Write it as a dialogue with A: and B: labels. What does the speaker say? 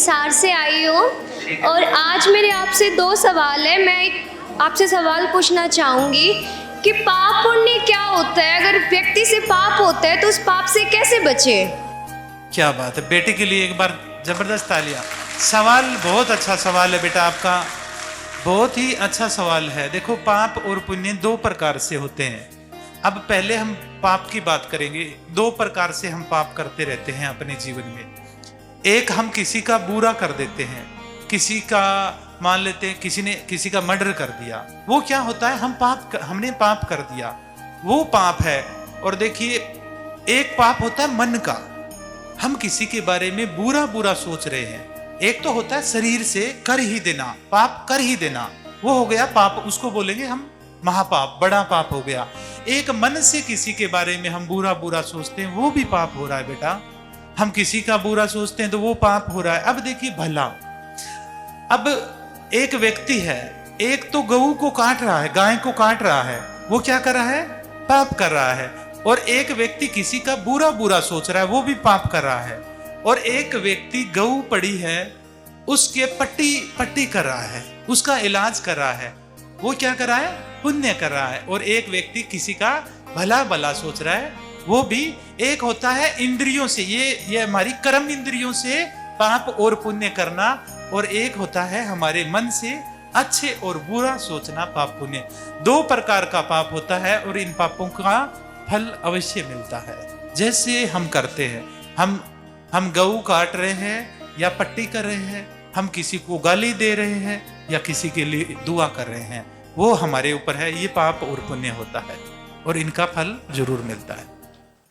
A: हिसार से आई हूँ और आज मेरे आपसे 2 सवाल है। मैं एक आपसे सवाल पूछना चाहूँगी कि पाप पुण्य क्या होता है? अगर व्यक्ति से पाप होता है तो उस पाप से कैसे बचे?
B: क्या बात है, बेटे के लिए एक बार जबरदस्त तालियां। सवाल बहुत अच्छा सवाल है बेटा आपका, बहुत ही अच्छा सवाल है। देखो, पाप और पुण्य 2 प्रकार से होते हैं। अब पहले हम पाप की बात करेंगे। 2 प्रकार से हम पाप करते रहते हैं अपने जीवन में। एक, हम किसी का बुरा कर देते हैं, किसी का मान लेते हैं किसी ने किसी का मर्डर कर दिया, वो क्या होता है, हमने पाप कर दिया, वो पाप है। और देखिए, एक पाप होता है मन का, हम किसी के बारे में बुरा बुरा सोच रहे हैं। एक तो होता है शरीर से कर ही देना, पाप कर ही देना, वो हो गया पाप, उसको बोलेंगे हम महापाप, बड़ा पाप हो गया। एक मन से किसी के बारे में हम बुरा बुरा सोचते हैं, वो भी पाप हो रहा है बेटा। हम किसी का बुरा सोचते हैं तो वो पाप हो रहा है। अब देखिए भला, अब एक व्यक्ति है, एक तो गऊ को काट रहा है, गाय को काट रहा है, वो क्या कर रहा है, पाप कर रहा है। और एक व्यक्ति किसी का बुरा बुरा सोच रहा है, वो भी पाप कर रहा है। और एक व्यक्ति गऊ पड़ी है, उसके पट्टी कर रहा है, उसका इलाज कर रहा है, वो क्या कर रहा है, पुण्य कर रहा है। और एक व्यक्ति किसी का भला भला सोच रहा है, वो भी। एक होता है इंद्रियों से, ये हमारी कर्म इंद्रियों से पाप और पुण्य करना, और एक होता है हमारे मन से अच्छे और बुरा सोचना, पाप पुण्य। 2 प्रकार का पाप होता है और इन पापों का फल अवश्य मिलता है। जैसे हम करते हैं, हम गऊ काट रहे हैं या पट्टी कर रहे हैं, हम किसी को गाली दे रहे हैं या किसी के लिए दुआ कर रहे हैं, वो हमारे ऊपर है। ये पाप और पुण्य होता है और इनका फल जरूर मिलता है।